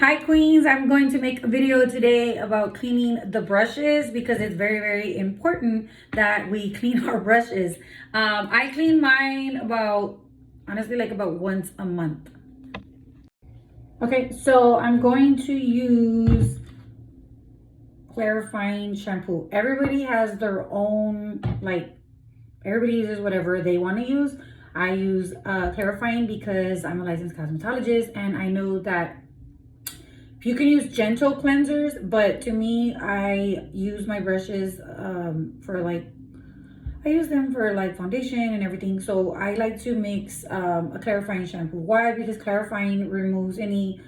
Hi queens, I'm going to make a video today about cleaning the brushes because it's very important that we clean our brushes. I clean mine honestly about once a month. Okay, so I'm going to use clarifying shampoo. Everybody has their own, everybody uses whatever they want to use. I use clarifying because I'm a licensed cosmetologist and I know that you can use gentle cleansers, but to me, I use my brushes I use them for foundation and everything. So I like to mix a clarifying shampoo. Why? Because clarifying removes any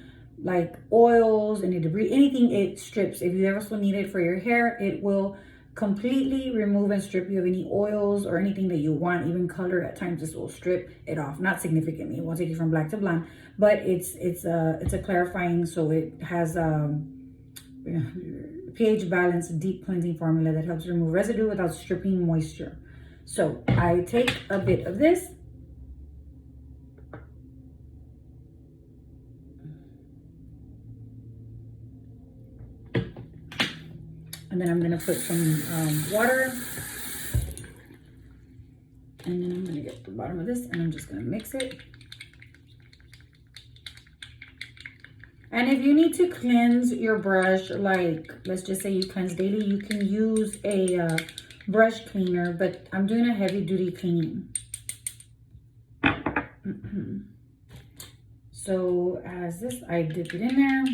oils, any debris, anything it strips. If you ever still need it for your hair, it will completely remove and strip you of any oils or anything that you want. Even color, at times this will strip it off, not significantly. It won't take you from black to blonde, but it's a clarifying, so it has pH balance deep cleansing formula that helps remove residue without stripping moisture. So I take a bit of this, and then I'm gonna put some water, and then I'm gonna get the bottom of this and I'm just gonna mix it. And if you need to cleanse your brush, let's just say you cleanse daily, you can use a brush cleaner, but I'm doing a heavy duty cleaning. So as this, I dip it in there.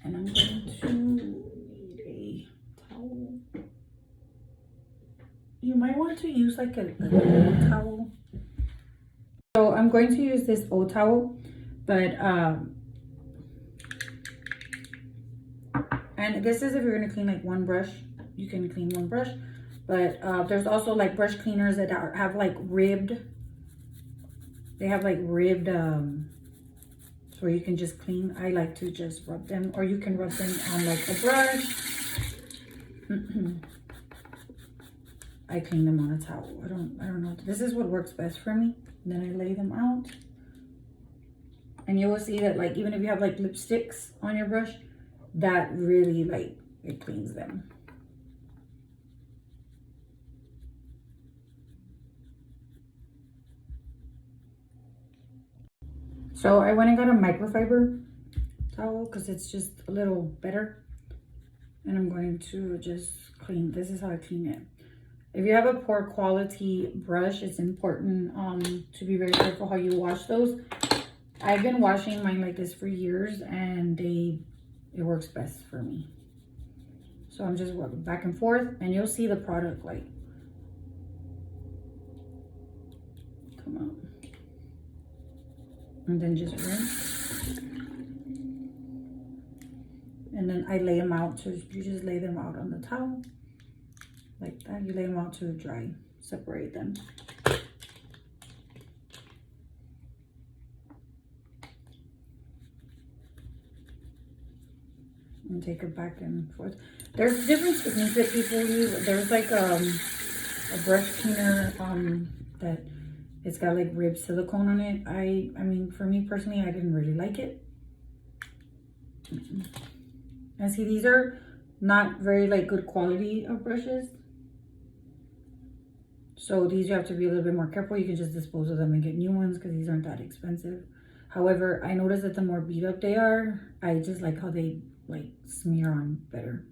And I'm going to need a towel. You might want to use like an old towel. So I'm going to use this old towel, but and this is if you're gonna clean like one brush, you can clean one brush. But there's also like brush cleaners that have like ribbed. They have like ribbed so you can just clean. I like to just rub them, or you can rub them on like a brush. I clean them on a towel. I don't know. This is what works best for me. And then I lay them out. And you will see that even if you have lipsticks on your brush, that really it cleans them. So I went and got a microfiber towel because it's just a little better. And I'm going to just clean. This is how I clean it. If you have a poor quality brush, it's important to be very careful how you wash those. I've been washing mine like this for years and it works best for me. So I'm just working back and forth and you'll see the product come out. And then just rinse. And then I lay them out, so you just lay them out on the towel. Like that, you lay them out to dry, separate them. And take it back and forth. There's different techniques that people use. There's a brush cleaner that it's got ribbed silicone on it. I mean, for me personally, I didn't really like it. And see, these are not very good quality of brushes. So these you have to be a little bit more careful. You can just dispose of them and get new ones because these aren't that expensive. However, I noticed that the more beat up they are, I just like how they smear on better.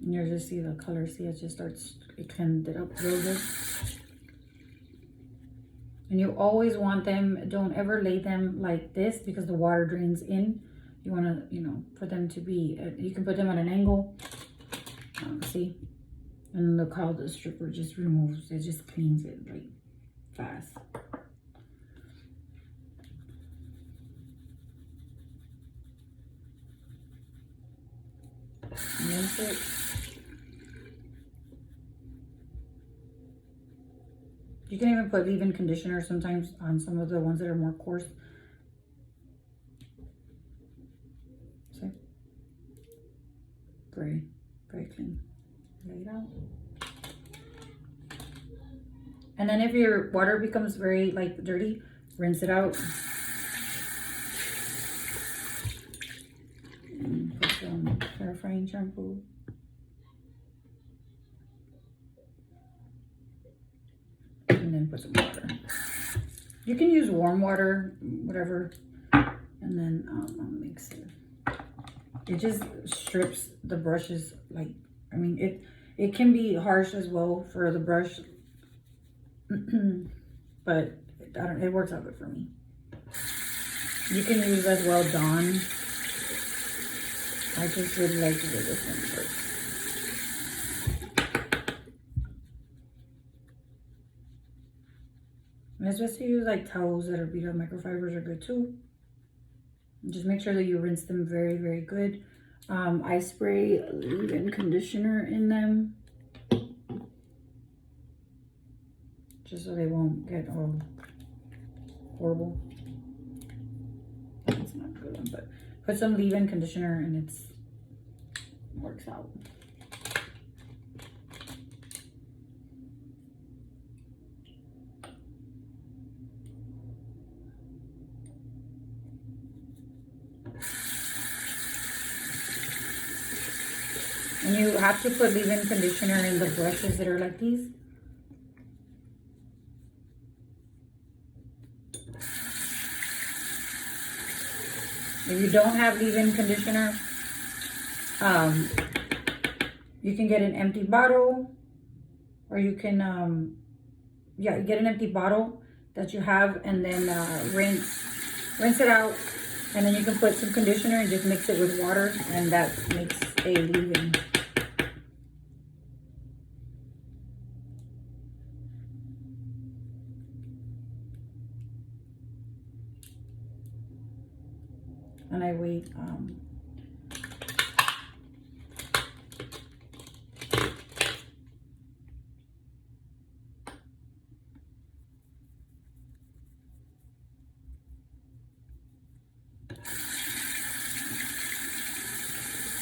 And you'll just see the color. See, it just starts, it cleaned it up real good. And you always want them, don't ever lay them like this because the water drains in. You want to, for them to be, you can put them at an angle. See? And look how the stripper just removes, it just cleans it fast. Rinse it. You can even put leave-in conditioner sometimes on some of the ones that are more coarse. very, very clean. Lay it out. And then if your water becomes very like dirty, rinse it out. And put some clarifying shampoo. And then put some water. You can use warm water, whatever. And then I'll mix it. It just strips the brushes. Like, I mean, it can be harsh as well for the brush. But it works out good for me. You can use as well Dawn. I just really like the way this one works. And it's best to use like towels that are beat up. Microfibers are good too. Just make sure that you rinse them very, very good. I spray leave-in conditioner in them, just so they won't get all horrible. That's not a good one, but put some leave-in conditioner and it works out. And you have to put leave-in conditioner in the brushes that are like these. If you don't have leave-in conditioner, you can get an empty bottle, or you can, yeah, get an empty bottle that you have, and then rinse it out, and then you can put some conditioner and just mix it with water, and that makes a leave-in. And I wait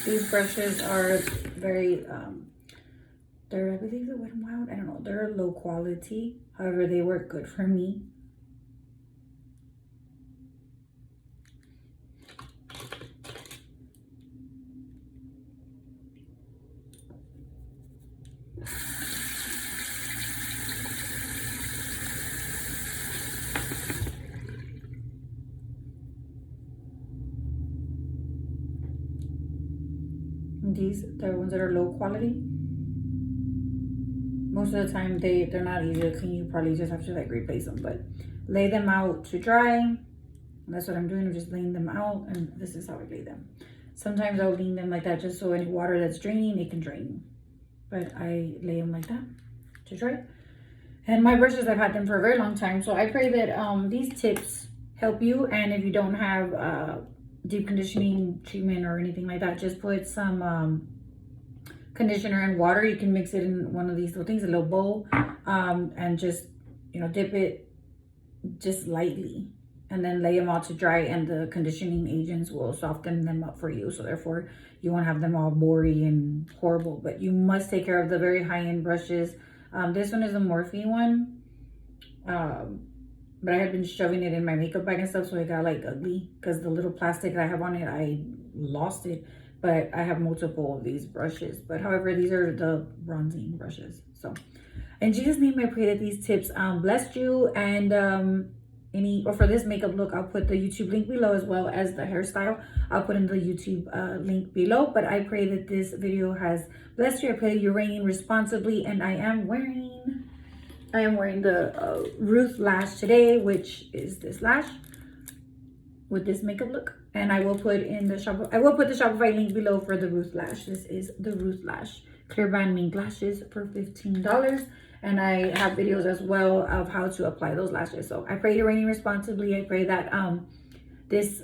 these brushes are very they're, I believe they're Wet n Wild, I don't know, they're low quality, however they work good for me. These, the ones that are low quality, most of the time they're not easy to clean. You probably just have to like replace them, but lay them out to dry. And that's what I'm doing. I'm just laying them out, and this is how I lay them. Sometimes I'll lean them like that just so any water that's draining, it can drain. But I lay them like that to dry. And my brushes, I've had them for a very long time, so I pray that these tips help you. And if you don't have deep conditioning treatment or anything like that, just put some conditioner and water. You can mix it in one of these little things, a little bowl, and just, you know, dip it just lightly, and then lay them out to dry, and the conditioning agents will soften them up for you, so therefore you won't have them all bory and horrible. But you must take care of the very high-end brushes. This one is a Morphe one, but I had been shoving it in my makeup bag and stuff, so it got like ugly because the little plastic that I have on it, I lost it. But I have multiple of these brushes. But however, these are the bronzing brushes. So in Jesus' name, I pray that these tips blessed you. And for this makeup look, I'll put the YouTube link below, as well as the hairstyle. I'll put in the YouTube link below. But I pray that this video has blessed you. I pray that you're reigning responsibly. And I am wearing the Ruth lash today, which is this lash with this makeup look. And I will put in the Shopify link below for the Ruth lash. This is the Ruth lash clear band mink lashes for $15. And I have videos as well of how to apply those lashes. So I pray you're reigning responsibly. I pray that this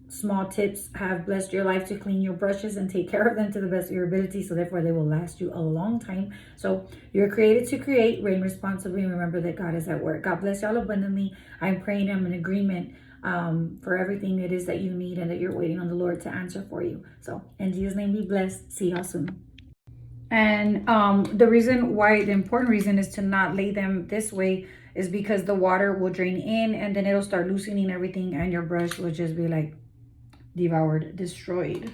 small tips have blessed your life to clean your brushes and take care of them to the best of your ability, so therefore they will last you a long time. So you're created to create, reign responsibly, and remember that God is at work. God bless y'all abundantly. I'm praying, I'm in agreement for everything it is that you need and that you're waiting on the Lord to answer for you. So in Jesus' name, be blessed. See y'all soon. And the important reason is to not lay them this way is because the water will drain in and then it'll start loosening everything and your brush will just be like devoured, destroyed.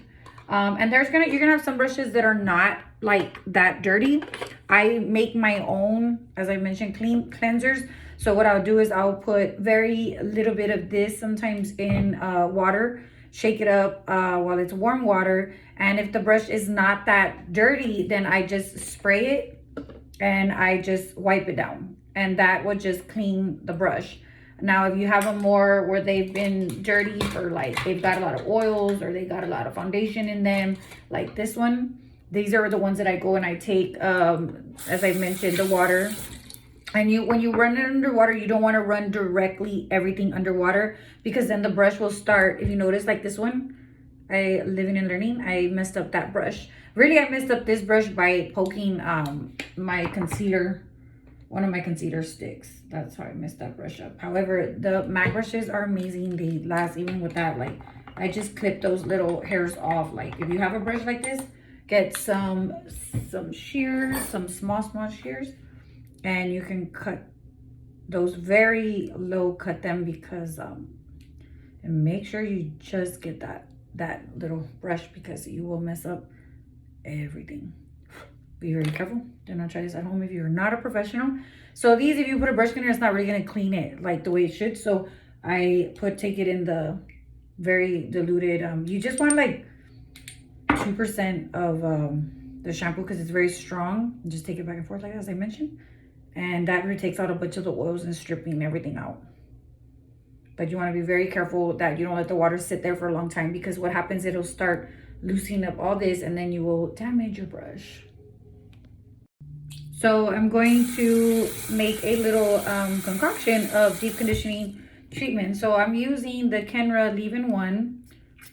And you're gonna have some brushes that are not like that dirty. I make my own, as I mentioned, cleansers. So what I'll do is I'll put very little bit of this sometimes in water, shake it up while it's warm water. And if the brush is not that dirty, then I just spray it and I just wipe it down. And that will just clean the brush. Now, if you have them more where they've been dirty for like, they've got a lot of oils or they got a lot of foundation in them, like this one, these are the ones that I go and I take, as I mentioned, the water. And when you run it underwater, you don't want to run directly everything underwater because then the brush will start, if you notice like this one, living and learning, I messed up that brush. Really, I messed up this brush by poking my concealer, one of my concealer sticks. That's how I messed that brush up. However, the MAC brushes are amazing. They last even with that. Like, I just clip those little hairs off. Like, if you have a brush like this, get some shears, some small shears, and you can cut those very low, cut them because and make sure you just get that little brush because you will mess up everything. Be very careful. Do not try this at home if you're not a professional. So these, if you put a brush cleaner, it's not really going to clean it like the way it should. So I take it in the very diluted. You just want like 2% of the shampoo because it's very strong. Just take it back and forth like that, as I mentioned. And that really takes out a bunch of the oils and stripping everything out. But you want to be very careful that you don't let the water sit there for a long time because what happens, it'll start loosening up all this and then you will damage your brush. So I'm going to make a little concoction of deep conditioning treatment. So I'm using the Kenra leave-in one.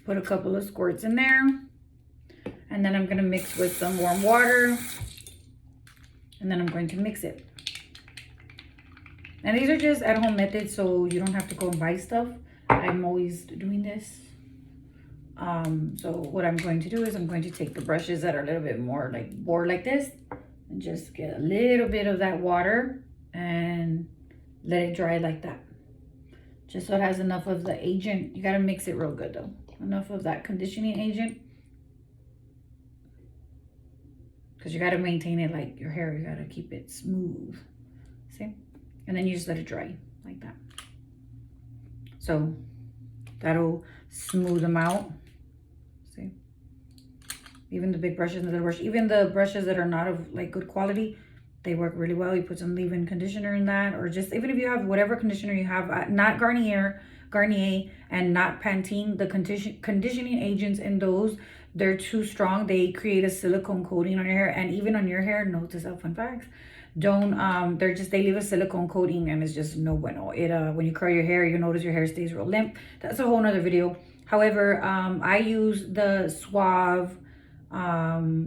Put a couple of squirts in there. And then I'm going to mix with some warm water. And then I'm going to mix it. And these are just at-home methods, so you don't have to go and buy stuff. I'm always doing this. So what I'm going to do is I'm going to take the brushes that are a little bit more like bored like this. And just get a little bit of that water and let it dry like that. Just so it has enough of the agent. You got to mix it real good though. Enough of that conditioning agent. Because you got to maintain it like your hair. You got to keep it smooth. See? And then you just let it dry like that. So that'll smooth them out. See? Even the big brushes and the little brush, even the brushes that are not of like good quality, they work really well. You put some leave-in conditioner in that, or just even if you have whatever conditioner you have, not Garnier, and not Pantene, the conditioning agents in those, they're too strong. They create a silicone coating on your hair, and even on your hair, note this out, fun facts. Don't they leave a silicone coating and it's just no bueno. When you curl your hair, you notice your hair stays real limp. That's a whole nother video. However, I use the Suave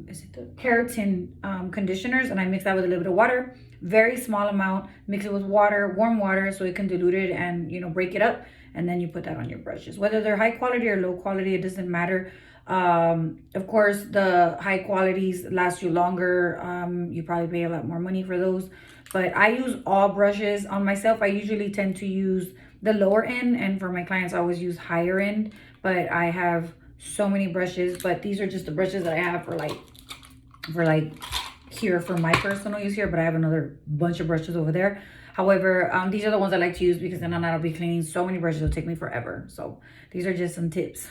is it the keratin conditioners, and I mix that with a little bit of water, very small amount, mix it with water, warm water, so it can dilute it and break it up, and then you put that on your brushes, whether they're high quality or low quality, it doesn't matter. Of course, the high qualities last you longer. You probably pay a lot more money for those, but I use all brushes on myself. I usually tend to use the lower end, and for my clients I always use higher end, but I have so many brushes. But these are just the brushes that I have for here for my personal use here, but I have another bunch of brushes over there. However, these are the ones I like to use because then I'll be cleaning so many brushes. It'll take me forever. So these are just some tips.